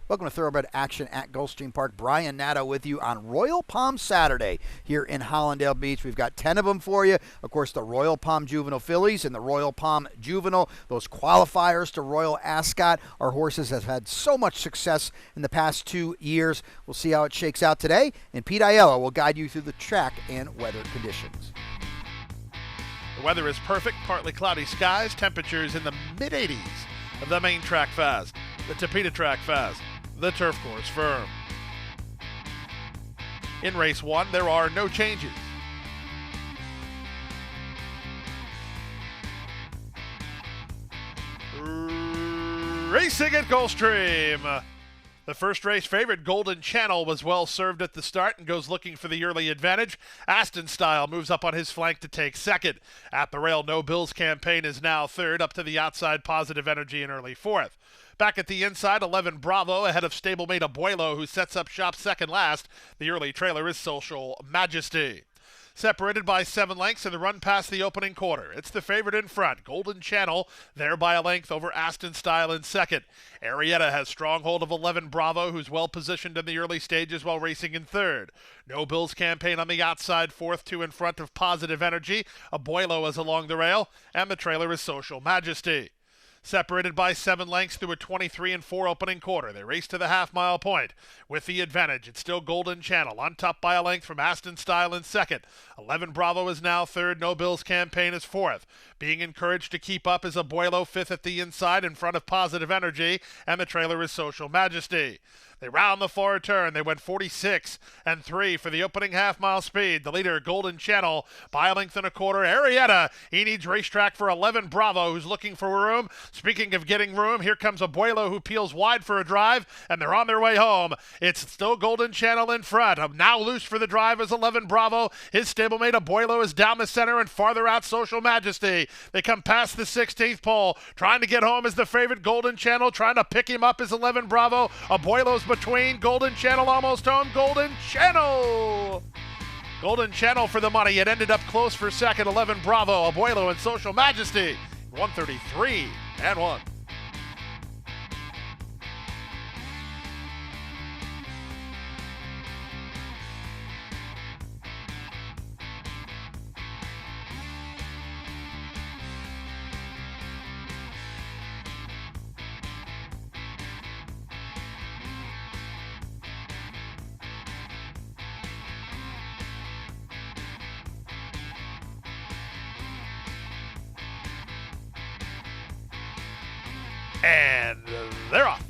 Welcome to Thoroughbred Action at Gulfstream Park. Brian Nato with you on Royal Palm Saturday here in Hollandale Beach. We've got 10 of them for you. Of course, the Royal Palm Juvenile Fillies and the Royal Palm Juvenile, those qualifiers to Royal Ascot. Our horses have had so much success in the past 2 years. We'll see how it shakes out today. And Pete Aiello will guide you through the track and weather conditions. The weather is perfect, partly cloudy skies, temperatures in the mid-80s of the main track fast, the Tapeta track fast, the turf course firm. In race 1, there are no changes. Racing at Gulfstream. The first race favorite, Golden Channel, was well served at the start and goes looking for the early advantage. Aston Style moves up on his flank to take second. At the rail, No Bills Campaign is now third, up to the outside, Positive Energy in early fourth. Back at the inside, 11 Bravo ahead of stablemate Abuelo, who sets up shop second last. The early trailer is Social Majesty. Separated by 7 lengths in the run past the opening quarter. It's the favorite in front, Golden Channel, there by a length over Aston Style in second. Arietta has stronghold of 11 Bravo, who's well positioned in the early stages while racing in third. No Bills Campaign on the outside, fourth, 2 in front of Positive Energy. Abuelo is along the rail, and the trailer is Social Majesty. Separated by 7 lengths through a 23-4 opening quarter. They race to the half-mile point. With the advantage, it's still Golden Channel, on top by a length from Aston Style in second. 11 Bravo is now third. No Bills Campaign is fourth. Being encouraged to keep up is Abuelo, fifth at the inside in front of Positive Energy, and the trailer is Social Majesty. They round the far turn. They went 46-3 for the opening half-mile speed. The leader, Golden Channel, by a length and a quarter. Arietta, he needs racetrack for 11 Bravo, who's looking for room. Speaking of getting room, here comes Abuelo, who peels wide for a drive, and they're on their way home. It's still Golden Channel in front. Now loose for the drive is 11 Bravo. His stablemate, Abuelo, is down the center and farther out, Social Majesty. They come past the 16th pole. Trying to get home is the favorite, Golden Channel. Trying to pick him up is 11 Bravo. Abuelo's between. Golden Channel almost home. Golden Channel! Golden Channel for the money. It ended up close for second. 11 Bravo, Abuelo, and Social Majesty. 133-1. And they're off.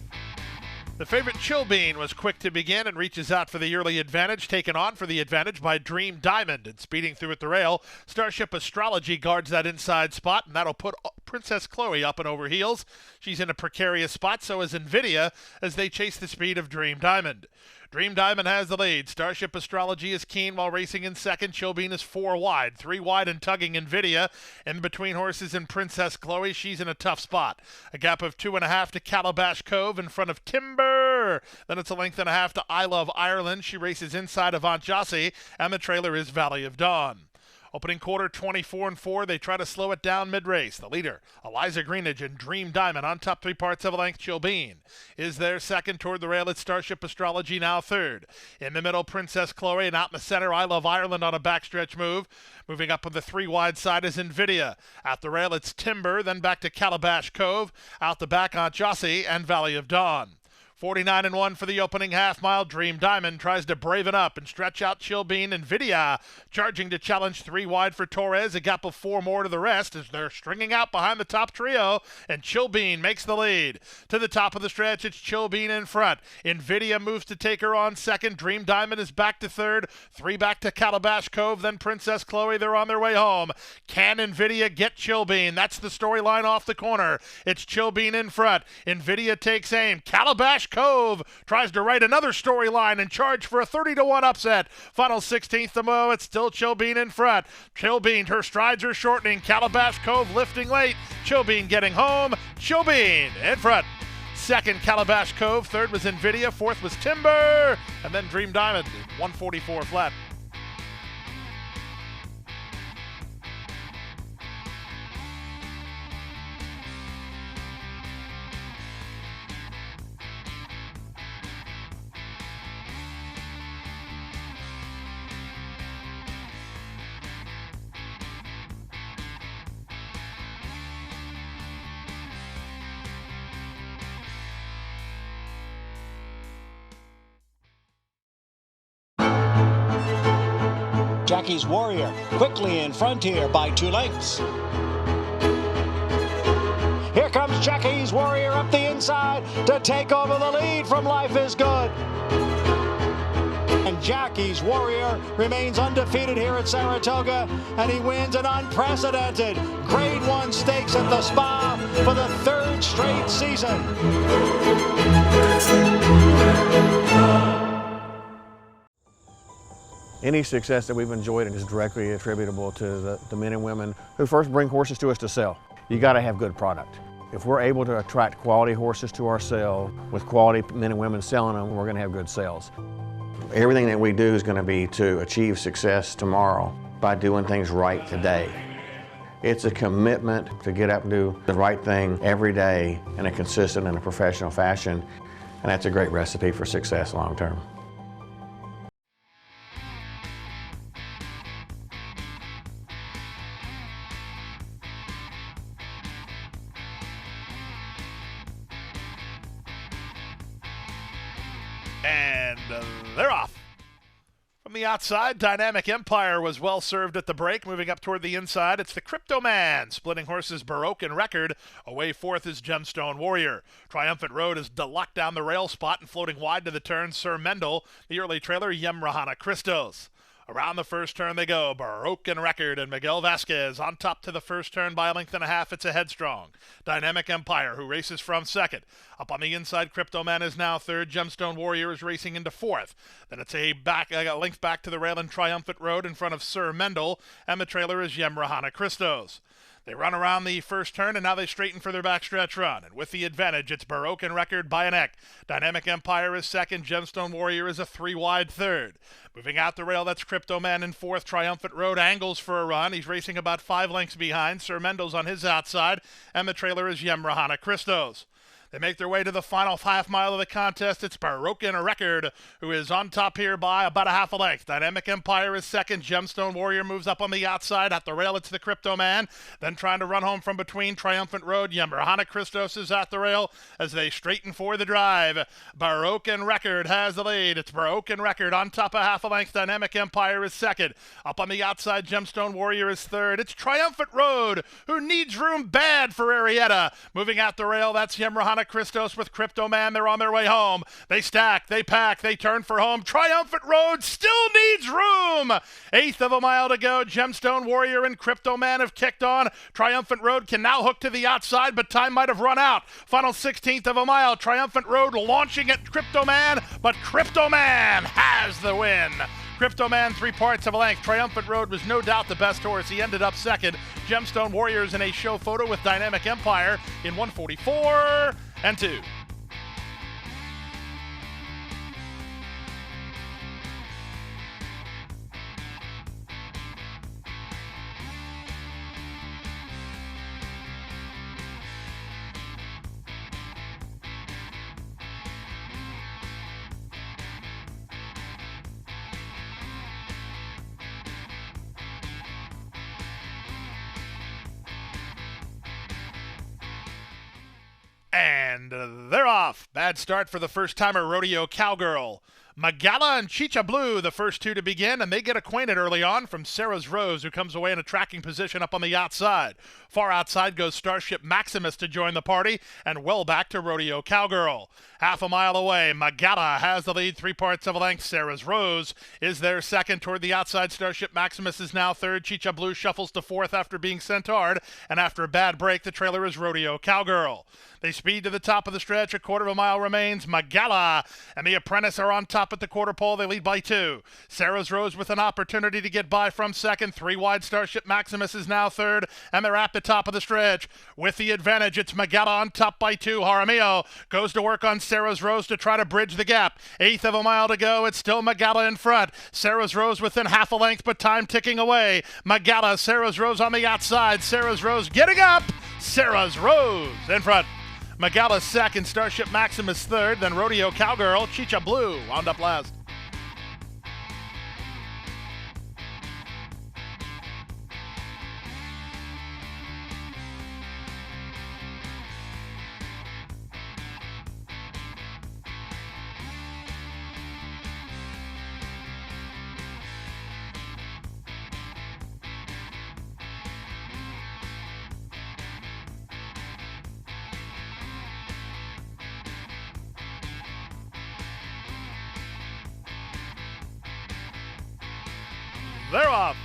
The favorite, Chillbean, was quick to begin and reaches out for the early advantage, taken on for the advantage by Dream Diamond. And speeding through at the rail, Starship Astrology guards that inside spot, and that'll put Princess Chloe up and over heels. She's in a precarious spot, so is Nvidia, as they chase the speed of Dream Diamond. Dream Diamond has the lead. Starship Astrology is keen while racing in second. Chillbean is 4 wide, 3 wide and tugging Nvidia. In between horses and Princess Chloe, she's in a tough spot. A gap of 2.5 to Calabash Cove in front of Timber. Then it's a length and a half to I Love Ireland. She races inside of Aunt Jossie, and the trailer is Valley of Dawn. Opening quarter, 24-4. They try to slow it down mid-race. The leader, Eliza Greenidge and Dream Diamond on top 3 parts of a length. Chillbean is there second toward the rail. It's Starship Astrology now third. In the middle, Princess Chloe, and out in the center, I Love Ireland on a backstretch move. Moving up on the 3 wide side is Nvidia. At the rail, it's Timber, then back to Calabash Cove. Out the back, Aunt Jossie and Valley of Dawn. 49-1 for the opening half-mile. Dream Diamond tries to brave it up and stretch out Chillbean. Nvidia charging to challenge 3 wide for Torres. A gap of 4 more to the rest as they're stringing out behind the top trio. And Chillbean makes the lead. To the top of the stretch, it's Chillbean in front. Nvidia moves to take her on second. Dream Diamond is back to third. 3 back to Calabash Cove. Then Princess Chloe. They're on their way home. Can Nvidia get Chillbean? That's the storyline off the corner. It's Chillbean in front. Nvidia takes aim. Calabash Cove tries to write another storyline and charge for a 30-1 upset. Final 16th to Mo. It's still Chillbean in front. Chillbean, her strides are shortening. Calabash Cove lifting late. Chillbean getting home. Chillbean in front. Second, Calabash Cove. Third was Nvidia. Fourth was Timber. And then Dream Diamond, 144 flat. Jackie's Warrior quickly in front here by 2 lengths. Here comes Jackie's Warrior up the inside to take over the lead from Life is Good. And Jackie's Warrior remains undefeated here at Saratoga, and he wins an unprecedented Grade 1 stakes at the Spa for the 3rd straight season. Any success that we've enjoyed is directly attributable to the men and women who first bring horses to us to sell. You got to have good product. If we're able to attract quality horses to our sale with quality men and women selling them, we're going to have good sales. Everything that we do is going to be to achieve success tomorrow by doing things right today. It's a commitment to get up and do the right thing every day in a consistent and a professional fashion, and that's a great recipe for success long term. And they're off. From the outside, Dynamic Empire was well served at the break. Moving up toward the inside, it's the Crypto Man. Splitting horses Baroque and Record. Away fourth is Gemstone Warrior. Triumphant Road is Deluxe down the rail spot and floating wide to the turn, Sir Mendel. The early trailer, Yemrahana Christos. Around the first turn they go, Baroque and Record and Miguel Vasquez on top to the first turn by a length and a half. It's a Headstrong. Dynamic Empire, who races from second. Up on the inside, Crypto Man is now third. Gemstone Warrior is racing into fourth. Then it's a length back to the rail in Triumphant Road in front of Sir Mendel, and the trailer is Yemrahana Christos. They run around the first turn, and now they straighten for their backstretch run. And with the advantage, it's Baroque and Record by a neck. Dynamic Empire is second. Gemstone Warrior is a 3-wide third. Moving out the rail, that's Crypto Man in fourth. Triumphant Road angles for a run. He's racing about 5 lengths behind. Sir Mendel's on his outside, and the trailer is Yemrahana Christos. They make their way to the final half mile of the contest. It's Baroque and a Record, who is on top here by about a half a length. Dynamic Empire is second. Gemstone Warrior moves up on the outside. At the rail, it's the Crypto Man. Then trying to run home from between. Triumphant Road. Yemrahana Christos is at the rail as they straighten for the drive. Baroque and Record has the lead. It's Baroque and Record on top a half a length. Dynamic Empire is second. Up on the outside, Gemstone Warrior is third. It's Triumphant Road, who needs room bad for Arietta. Moving out the rail, that's Yemrahana Christos with Crypto Man. They're on their way home. They stack, they pack, they turn for home. Triumphant Road still needs room. 1/8 of a mile to go. Gemstone Warrior and Crypto Man have kicked on. Triumphant Road can now hook to the outside, but time might have run out. Final 1/16 of a mile. Triumphant Road launching at Crypto Man, but Crypto Man has the win. Crypto Man 3/4 of a length. Triumphant Road was no doubt the best horse. He ended up second. Gemstone Warriors in a show photo with Dynamic Empire in 1:44.2. And they're off. Bad start for the first-timer Rodeo Cowgirl. Magala and Chicha Blue, the first two to begin, and they get acquainted early on from Sarah's Rose, who comes away in a tracking position up on the outside. Far outside goes Starship Maximus to join the party, and well back to Rodeo Cowgirl. Half a mile away, Magala has the lead 3/4 of a length. Sarah's Rose is there second. Toward the outside, Starship Maximus is now third. Chicha Blue shuffles to fourth after being sent hard, and after a bad break, the trailer is Rodeo Cowgirl. They speed to the top of the stretch. A 1/4 of a mile remains. Magala and the Apprentice are on top at the quarter pole. They lead by 2. Sarah's Rose with an opportunity to get by from second. 3 wide. Starship Maximus is now third, and they're at the top of the stretch. With the advantage, it's Magala on top by 2. Jaramillo goes to work on Sarah's Rose to try to bridge the gap. 1/8 of a mile to go. It's still Magala in front. Sarah's Rose within half a length, but time ticking away. Magala, Sarah's Rose on the outside. Sarah's Rose getting up. Sarah's Rose in front. Magala second, Starship Maximus third, then Rodeo Cowgirl, Chicha Blue wound up last. they're off.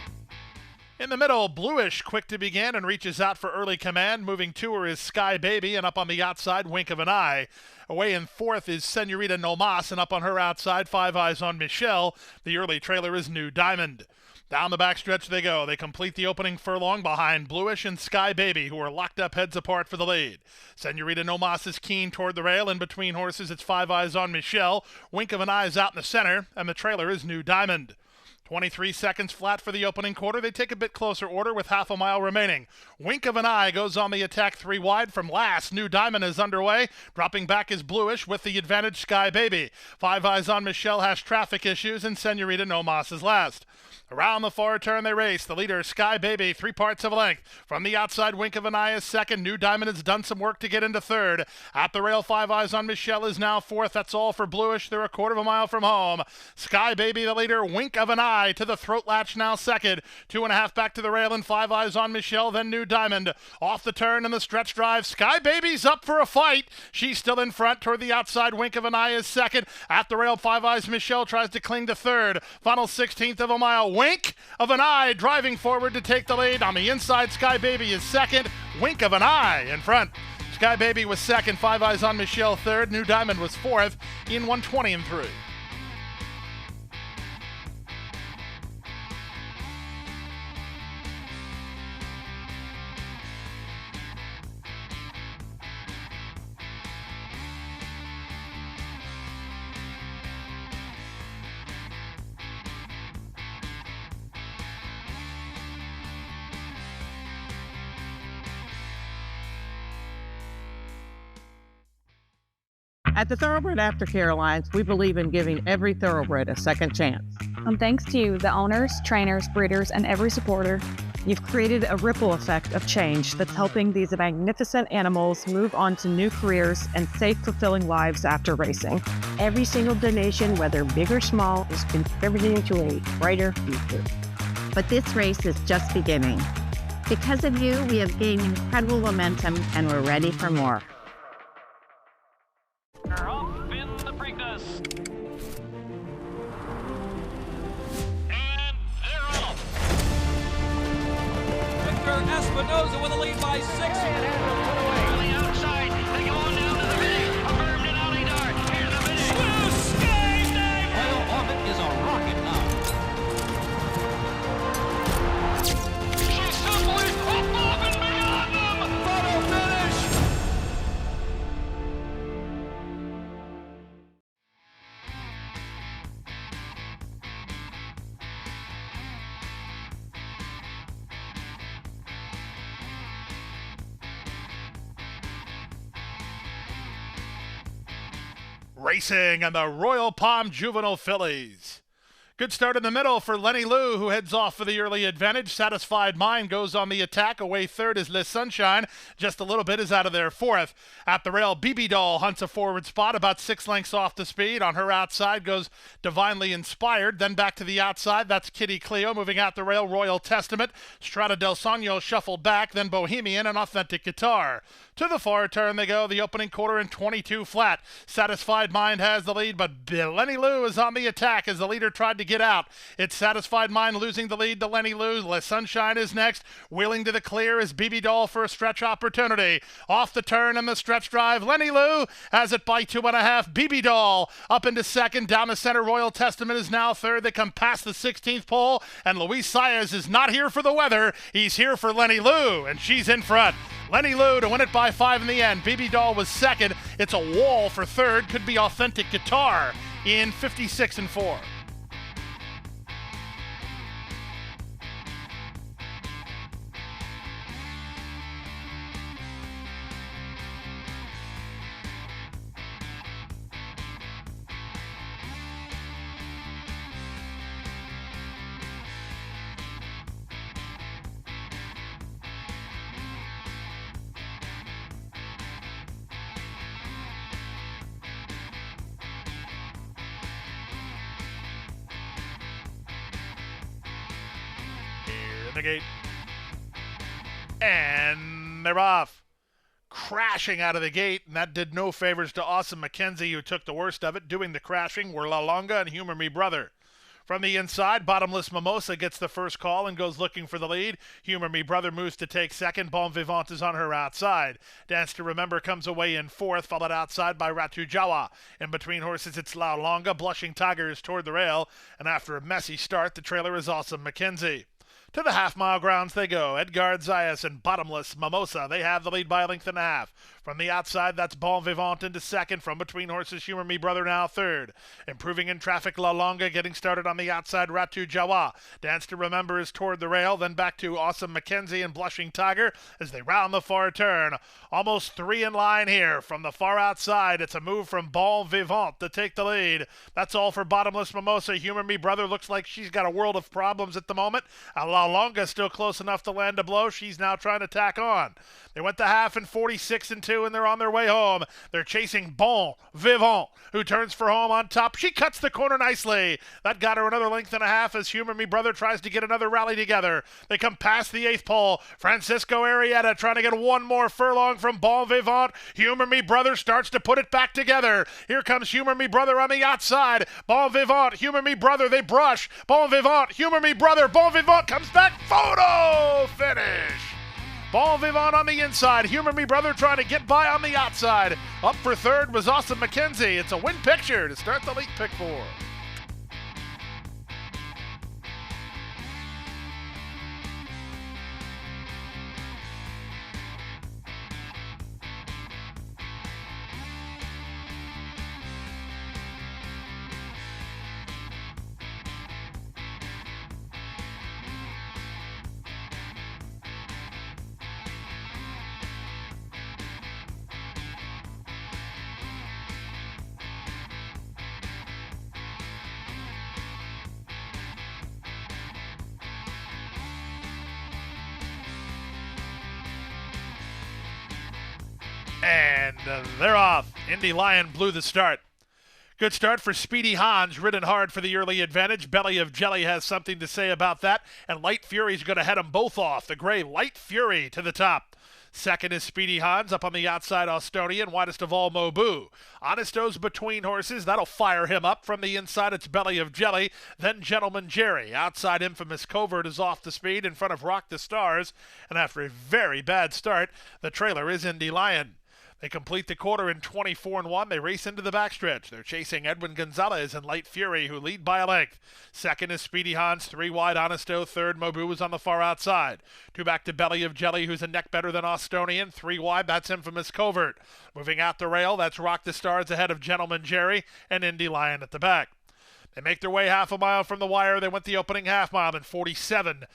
In the middle, Bluish, quick to begin and reaches out for early command. Moving to her is Sky Baby, and up on the outside, Wink of an Eye. Away in fourth is Senorita No Mas, and up on her outside, Five Eyes on Michelle. The early trailer is New Diamond. Down the backstretch they go. They complete the opening furlong behind Bluish and Sky Baby, who are locked up heads apart for the lead. Senorita No Mas is keen toward the rail. In between horses, it's Five Eyes on Michelle. Wink of an Eye is out in the center, and the trailer is New Diamond. 23 seconds flat for the opening quarter. They take a bit closer order with half a mile remaining. Wink of an Eye goes on the attack 3 wide from last. New Diamond is underway. Dropping back is Bluish with the advantage Sky Baby. Five Eyes on Michelle has traffic issues, and Senorita No Mas is last. Around the far turn they race. The leader, Sky Baby, 3 parts of a length. From the outside, Wink of an Eye is second. New Diamond has done some work to get into third. At the rail, Five Eyes on Michelle is now fourth. That's all for Bluish. They're a quarter of a mile from home. Sky Baby, the leader. Wink of an Eye to the throat latch now second. 2.5 back to the rail, and Five Eyes on Michelle, then New Diamond. Off the turn in the stretch drive. Sky Baby's up for a fight. She's still in front. Toward the outside, Wink of an Eye is second. At the rail, Five Eyes Michelle tries to cling to third. Final 16th of a mile. Wink of an Eye driving forward to take the lead. On the inside, Sky Baby is second. Wink of an Eye in front. Sky Baby was second. Five Eyes on Michelle third. New Diamond was fourth in 1:20 and 3. At the Thoroughbred Aftercare Alliance, we believe in giving every thoroughbred a second chance. And thanks to you, the owners, trainers, breeders, and every supporter, you've created a ripple effect of change that's helping these magnificent animals move on to new careers and safe, fulfilling lives after racing. Every single donation, whether big or small, is contributing to a brighter future. But this race is just beginning. Because of you, we have gained incredible momentum, and we're ready for more. They're off in the Preakness. And they're off. Victor Espinoza with a lead by 6. On the outside, they go on down to the finish. Affirmed and Ollie Dart. Here's the finish. Blue Sky Diamond. Royal Orbit is a rocket now. She's simply above and beyond them. Photo finish. Racing and the Royal Palm Juvenile Fillies. Good start in the middle for Lenny Lou, who heads off for the early advantage. Satisfied Mind goes on the attack. Away third is Le Sunshine. Just a little bit is out of there fourth. At the rail, BB Doll hunts a forward spot, about 6 lengths off the speed. On her outside goes Divinely Inspired. Then back to the outside, that's Kitty Cleo. Moving out the rail, Royal Testament. Strata del Sogno shuffled back, then Bohemian and Authentic Guitar. To the far turn they go, the opening quarter in 22 flat. Satisfied Mind has the lead, but Lenny Lou is on the attack as the leader tried to get out. It's Satisfied Mind losing the lead to Lenny Lou. Le Sunshine is next. Wheeling to the clear is BB Doll for a stretch opportunity. Off the turn and the stretch drive, Lenny Lou has it by 2.5. BB Doll up into second. Down the center, Royal Testament is now third. They come past the 16th pole, and Luis Saez is not here for the weather. He's here for Lenny Lou, and she's in front. Lenny Lou to win it by 5 in the end. BB Doll was second. It's a wall for third. Could be Authentic Guitar in 56 and 4. The gate, and they're off, crashing out of the gate, and that did no favors to Awesome McKenzie, who took the worst of it. Doing the crashing were La Longa and Humor Me Brother. From the inside, Bottomless Mimosa gets the first call and goes looking for the lead. Humor Me Brother moves to take second. Bon Vivant is on her outside. Dance to Remember comes away in fourth, followed outside by Ratu Jawa. In between horses, it's La Longa. Blushing Tiger is toward the rail. And after a messy start, the trailer is Awesome Mackenzie. To the half-mile grounds they go. Edgard Zayas and Bottomless Mimosa. They have the lead by a length and a half. From the outside, that's Bon Vivant into second. From between horses, Humor Me Brother now third. Improving in traffic, La Longa getting started on the outside, Ratu Jawa. Dance to Remember is toward the rail. Then back to Awesome Mackenzie and Blushing Tiger as they round the far turn. Almost three in line here. From the far outside, it's a move from Bon Vivant to take the lead. That's all for Bottomless Mimosa. Humor Me Brother looks like she's got a world of problems at the moment. La Longa still close enough to land a blow. She's now trying to tack on. They went the half in 46-2, and they're on their way home. They're chasing Bon Vivant, who turns for home on top. She cuts the corner nicely. That got her another length and a half as Humor Me Brother tries to get another rally together. They come past the eighth pole. Francisco Arrieta trying to get one more furlong from Bon Vivant. Humor Me Brother starts to put it back together. Here comes Humor Me Brother on the outside. Bon Vivant, Humor Me Brother, they brush. Bon Vivant, Humor Me Brother. Bon Vivant comes back. Photo finish. Bon Vivant on the inside. Humor Me Brother trying to get by on the outside. Up for third was Awesome Mackenzie. It's a win picture to start the late pick four. And they're off. Indy Lion blew the start. Good start for Speedy Hans, ridden hard for the early advantage. Belly of Jelly has something to say about that, and Light Fury's going to head them both off. The gray Light Fury to the top. Second is Speedy Hans, up on the outside Austonian, widest of all Mobu. Honesto's between horses, that'll fire him up. From the inside it's Belly of Jelly, then Gentleman Jerry. Outside Infamous Covert is off the speed in front of Rock the Stars, and after a very bad start, the trailer is Indy Lion. They complete the quarter in 24-1. They race into the backstretch. They're chasing Edwin Gonzalez and Light Fury, who lead by a length. Second is Speedy Hans, three wide Honesto. Third, Mobu is on the far outside. Two back to Belly of Jelly, who's a neck better than Austonian. Three wide, that's Infamous Covert. Moving out the rail, that's Rock the Stars ahead of Gentleman Jerry and Indy Lion at the back. They make their way half a mile from the wire. They went the opening half mile in 47-2.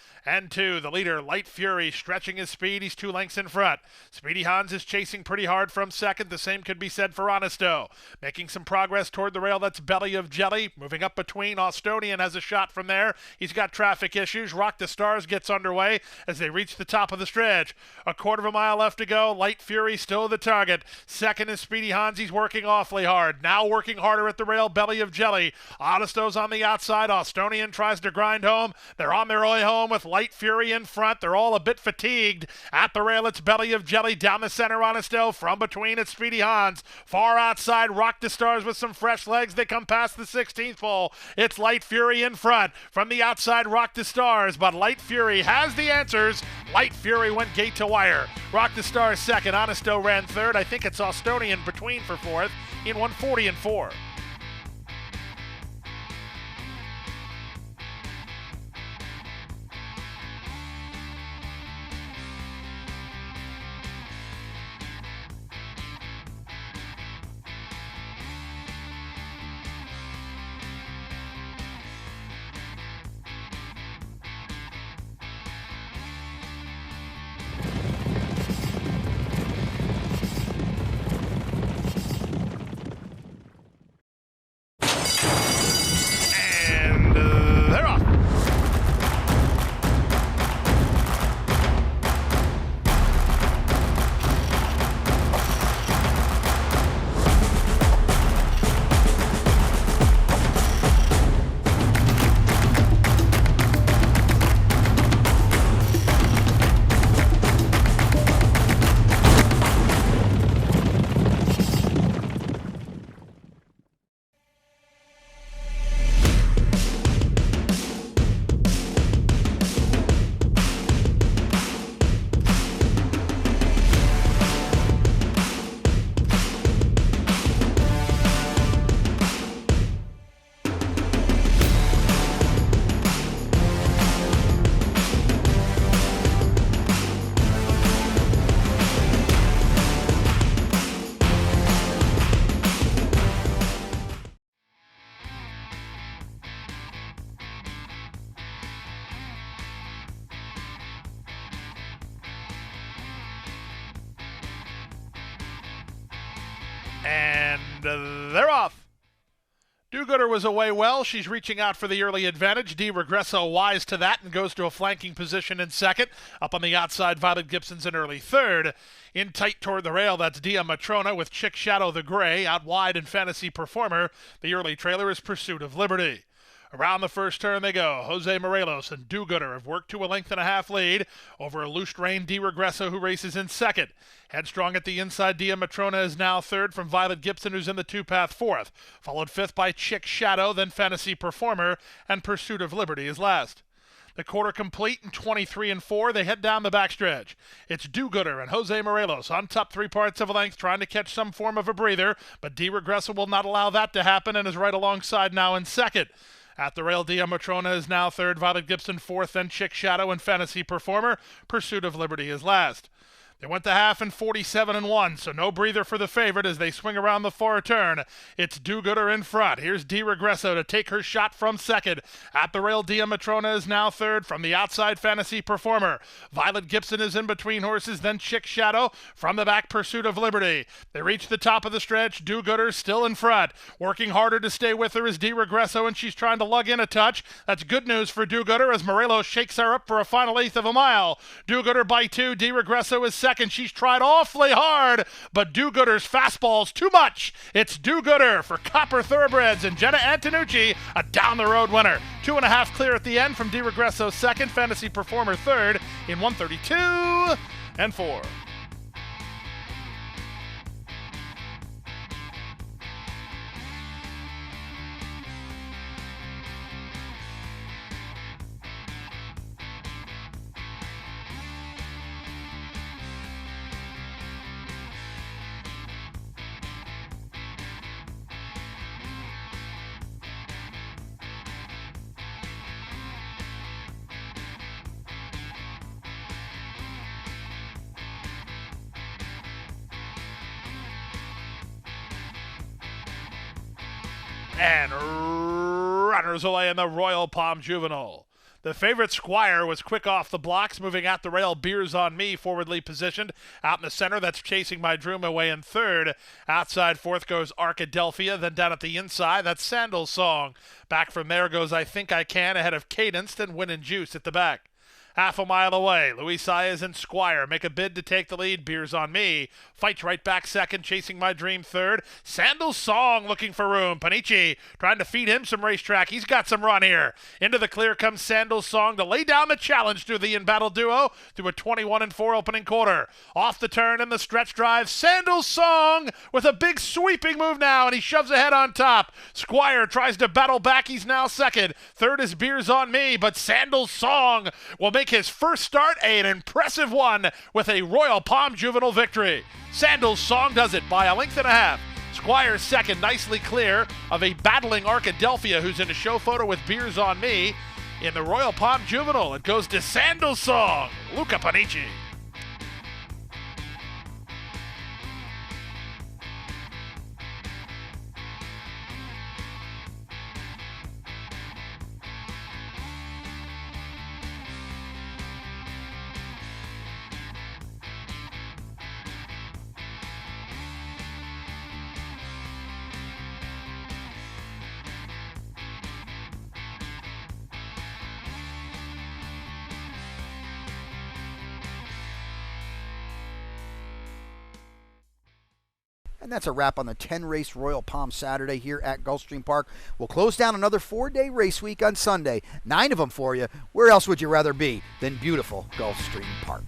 The leader, Light Fury, stretching his speed. He's 2 lengths in front. Speedy Hans is chasing pretty hard from second. The same could be said for Honesto. Making some progress toward the rail, that's Belly of Jelly. Moving up between, Austonian has a shot from there. He's got traffic issues. Rock the Stars gets underway as they reach the top of the stretch. A quarter of a mile left to go. Light Fury still the target. Second is Speedy Hans. He's working awfully hard. Now working harder at the rail, Belly of Jelly. Honesto's on the outside. Austonian tries to grind home. They're on their way home with Light Fury in front. They're all a bit fatigued. At the rail, it's Belly of Jelly. Down the center, Honesto. From between, it's Speedy Hans. Far outside, Rock the Stars with some fresh legs. They come past the 16th pole. It's Light Fury in front. From the outside, Rock the Stars. But Light Fury has the answers. Light Fury went gate to wire. Rock the Stars second. Honesto ran third. I think it's Austonian between for fourth in 140-4. And they're off. Do-Gooder was away well. She's reaching out for the early advantage. D. Regresso wise to that and goes to a flanking position in second. Up on the outside, Violet Gibson's in early third. In tight toward the rail, that's Dia Matrona with Chick Shadow the Gray. Out wide in Fantasy Performer. The early trailer is Pursuit of Liberty. Around the first turn they go. Jose Morelos and Do-Gooder have worked to a length and a half lead over a loose rein D. Regresso, who races in second. Headstrong at the inside, Dia Matrona is now third from Violet Gibson, who's in the two-path fourth. Followed fifth by Chick Shadow, then Fantasy Performer, and Pursuit of Liberty is last. The quarter complete in 23 and 4. They head down the backstretch. It's Do-Gooder and Jose Morelos on top 3 parts of a length, trying to catch some form of a breather, but D. Regresso will not allow that to happen and is right alongside now in second. At the rail, Dia Matrona is now third, Violet Gibson fourth, then Chick Shadow and Fantasy Performer. Pursuit of Liberty is last. They went the half in 47 and 1, so no breather for the favorite as they swing around the far turn. It's Do-Gooder in front. Here's D. Regresso to take her shot from second. At the rail, Dia Matrona is now third. From the outside, Fantasy Performer. Violet Gibson is in between horses, then Chick Shadow. From the back, Pursuit of Liberty. They reach the top of the stretch. Do-Gooder still in front. Working harder to stay with her is D. Regresso, and she's trying to lug in a touch. That's good news for Do-Gooder as Morelos shakes her up for a final eighth of a mile. Do-Gooder by 2. D. Regresso is second. She's tried awfully hard, but Do-Gooder's fastball's too much. It's Do-Gooder for Copper Thoroughbreds and Jenna Antonucci, a down-the-road winner. 2.5 clear at the end from D. Regresso second, Fantasy Performer third in 132 and 4. And runners away in the Royal Palm Juvenile. The favorite Squire was quick off the blocks, moving at the rail. Beers on Me, forwardly positioned. Out in the center, that's Chasing My Dream away in third. Outside fourth goes Arkadelphia. Then down at the inside, that's Sandal's Song. Back from there goes I Think I Can, ahead of Cadenced and Win and Juice at the back. Half a mile away, Luis Saez and Squire make a bid to take the lead. Beers on Me fights right back second, Chasing My Dream third. Sandal's Song looking for room. Panici trying to feed him some racetrack. He's got some run here. Into the clear comes Sandal's Song to lay down the challenge to the in-battle duo through a 21 and 4 opening quarter. Off the turn in the stretch drive, Sandal's Song with a big sweeping move now, and he shoves ahead on top. Squire tries to battle back. He's now second. Third is Beers on Me, but Sandal's Song will make his first start an impressive one with a Royal Palm Juvenile victory. Sandal's Song does it by a length and a half. Squire second, nicely clear of a battling Arkadelphia, who's in a show photo with Beers on Me. In the Royal Palm Juvenile, it goes to Sandal's Song, Luca Panici. And that's a wrap on the 10-race Royal Palm Saturday here at Gulfstream Park. We'll close down another 4-day race week on Sunday. 9 of them for you. Where else would you rather be than beautiful Gulfstream Park?